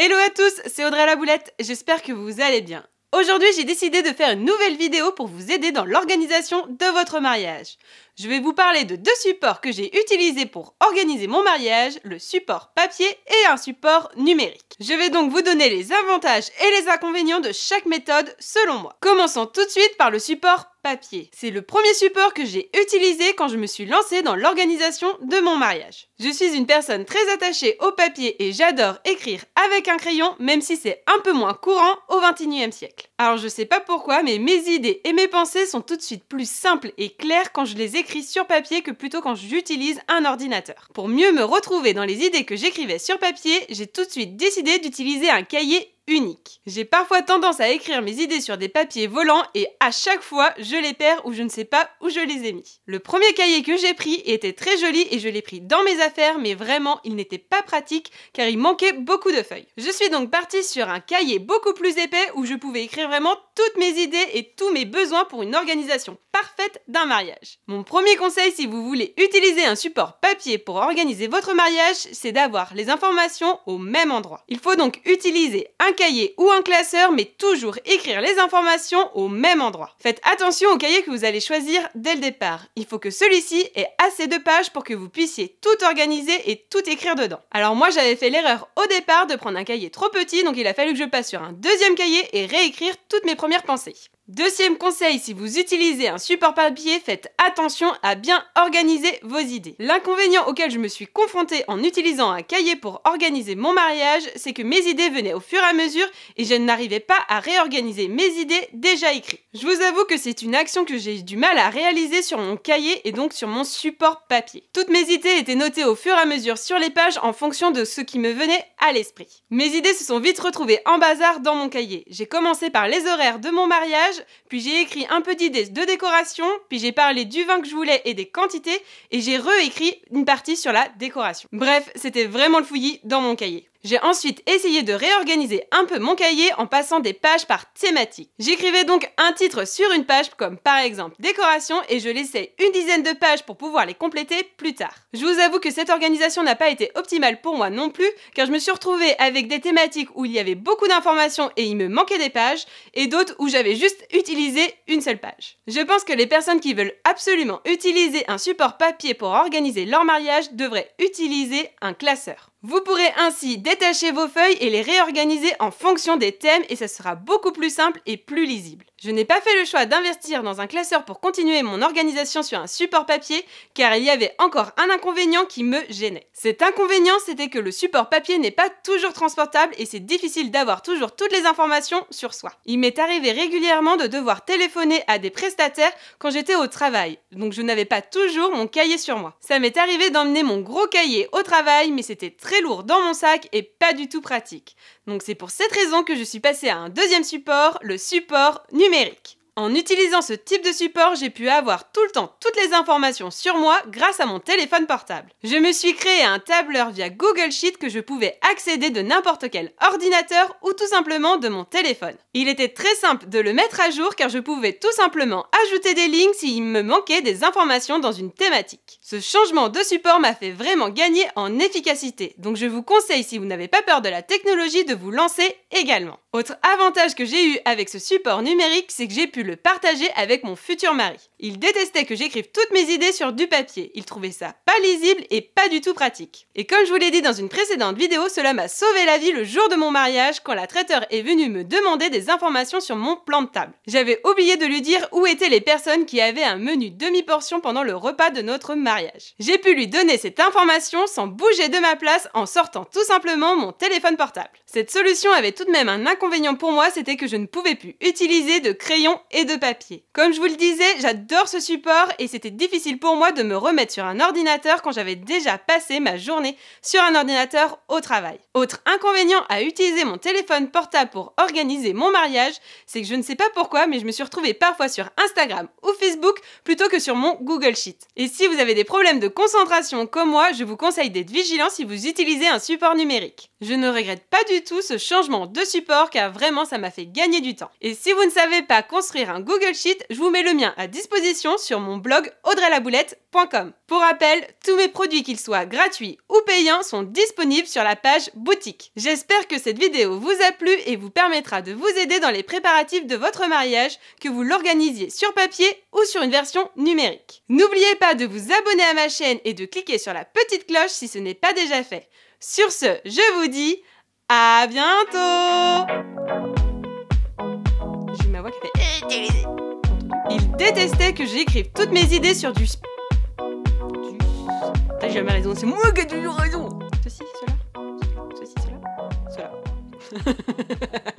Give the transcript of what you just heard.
Hello à tous, c'est Audrey la Boulette, j'espère que vous allez bien. Aujourd'hui, j'ai décidé de faire une nouvelle vidéo pour vous aider dans l'organisation de votre mariage. Je vais vous parler de deux supports que j'ai utilisés pour organiser mon mariage, le support papier et un support numérique. Je vais donc vous donner les avantages et les inconvénients de chaque méthode selon moi. Commençons tout de suite par le support papier. C'est le premier support que j'ai utilisé quand je me suis lancée dans l'organisation de mon mariage. Je suis une personne très attachée au papier et j'adore écrire avec un crayon, même si c'est un peu moins courant au XXIe siècle. Alors je sais pas pourquoi, mais mes idées et mes pensées sont tout de suite plus simples et claires quand je les écris sur papier que plutôt quand j'utilise un ordinateur. Pour mieux me retrouver dans les idées que j'écrivais sur papier, j'ai tout de suite décidé d'utiliser un cahier unique. J'ai parfois tendance à écrire mes idées sur des papiers volants et à chaque fois, je les perds ou je ne sais pas où je les ai mis. Le premier cahier que j'ai pris était très joli et je l'ai pris dans mes affaires, mais vraiment, il n'était pas pratique car il manquait beaucoup de feuilles. Je suis donc partie sur un cahier beaucoup plus épais où je pouvais écrire vraiment toutes mes idées et tous mes besoins pour une organisation parfaite d'un mariage. Mon premier conseil si vous voulez utiliser un support papier pour organiser votre mariage, c'est d'avoir les informations au même endroit. Il faut donc utiliser un cahier ou un classeur, mais toujours écrire les informations au même endroit. Faites attention au cahier que vous allez choisir dès le départ. Il faut que celui-ci ait assez de pages pour que vous puissiez tout organiser et tout écrire dedans. Alors moi j'avais fait l'erreur au départ de prendre un cahier trop petit, donc il a fallu que je passe sur un deuxième cahier et réécrire toutes mes premières pensées. Deuxième conseil, si vous utilisez un support papier, faites attention à bien organiser vos idées. L'inconvénient auquel je me suis confrontée en utilisant un cahier pour organiser mon mariage, c'est que mes idées venaient au fur et à mesure et je n'arrivais pas à réorganiser mes idées déjà écrites. Je vous avoue que c'est une action que j'ai eu du mal à réaliser sur mon cahier et donc sur mon support papier. Toutes mes idées étaient notées au fur et à mesure sur les pages en fonction de ce qui me venait à l'esprit. Mes idées se sont vite retrouvées en bazar dans mon cahier. J'ai commencé par les horaires de mon mariage, puis j'ai écrit un peu d'idées de décoration, puis j'ai parlé du vin que je voulais et des quantités, et j'ai réécrit une partie sur la décoration. Bref, c'était vraiment le fouillis dans mon cahier. J'ai ensuite essayé de réorganiser un peu mon cahier en passant des pages par thématique. J'écrivais donc un titre sur une page comme par exemple décoration et je laissais une dizaine de pages pour pouvoir les compléter plus tard. Je vous avoue que cette organisation n'a pas été optimale pour moi non plus car je me suis retrouvée avec des thématiques où il y avait beaucoup d'informations et il me manquait des pages et d'autres où j'avais juste utilisé une seule page. Je pense que les personnes qui veulent absolument utiliser un support papier pour organiser leur mariage devraient utiliser un classeur. Vous pourrez ainsi détacher vos feuilles et les réorganiser en fonction des thèmes et ça sera beaucoup plus simple et plus lisible. Je n'ai pas fait le choix d'investir dans un classeur pour continuer mon organisation sur un support papier car il y avait encore un inconvénient qui me gênait. Cet inconvénient, c'était que le support papier n'est pas toujours transportable et c'est difficile d'avoir toujours toutes les informations sur soi. Il m'est arrivé régulièrement de devoir téléphoner à des prestataires quand j'étais au travail, donc je n'avais pas toujours mon cahier sur moi. Ça m'est arrivé d'emmener mon gros cahier au travail mais c'était très lourd dans mon sac et pas du tout pratique. Donc c'est pour cette raison que je suis passée à un deuxième support, le support numérique. En utilisant ce type de support, j'ai pu avoir tout le temps toutes les informations sur moi grâce à mon téléphone portable. Je me suis créé un tableur via Google Sheet que je pouvais accéder de n'importe quel ordinateur ou tout simplement de mon téléphone. Il était très simple de le mettre à jour car je pouvais tout simplement ajouter des lignes s'il me manquait des informations dans une thématique. Ce changement de support m'a fait vraiment gagner en efficacité, donc je vous conseille si vous n'avez pas peur de la technologie de vous lancer également. Autre avantage que j'ai eu avec ce support numérique, c'est que j'ai pu le partager avec mon futur mari. Il détestait que j'écrive toutes mes idées sur du papier. Il trouvait ça pas lisible et pas du tout pratique. Et comme je vous l'ai dit dans une précédente vidéo, cela m'a sauvé la vie le jour de mon mariage quand la traiteur est venue me demander des informations sur mon plan de table. J'avais oublié de lui dire où étaient les personnes qui avaient un menu demi-portion pendant le repas de notre mariage. J'ai pu lui donner cette information sans bouger de ma place en sortant tout simplement mon téléphone portable. Cette solution avait tout de même un inconvénient pour moi, c'était que je ne pouvais plus utiliser de crayon et de papier. Comme je vous le disais, j'adore ce support et c'était difficile pour moi de me remettre sur un ordinateur quand j'avais déjà passé ma journée sur un ordinateur au travail. Autre inconvénient à utiliser mon téléphone portable pour organiser mon mariage, c'est que je ne sais pas pourquoi, mais je me suis retrouvée parfois sur Instagram ou Facebook plutôt que sur mon Google Sheet. Et si vous avez des problèmes de concentration comme moi, je vous conseille d'être vigilant si vous utilisez un support numérique. Je ne regrette pas du tout ce changement de support car vraiment ça m'a fait gagner du temps. Et si vous ne savez pas construire un Google Sheet, je vous mets le mien à disposition disposition sur mon blog audreylaboulette.com. Pour rappel, tous mes produits, qu'ils soient gratuits ou payants, sont disponibles sur la page boutique. J'espère que cette vidéo vous a plu et vous permettra de vous aider dans les préparatifs de votre mariage, que vous l'organisiez sur papier ou sur une version numérique. N'oubliez pas de vous abonner à ma chaîne et de cliquer sur la petite cloche si ce n'est pas déjà fait. Sur ce, je vous dis à bientôt. J'ai eu ma voix qui fait... Il détestait que j'écrive toutes mes idées sur du... T'as jamais raison, c'est moi qui ai toujours raison. Ceci, cela, ceci, cela, cela.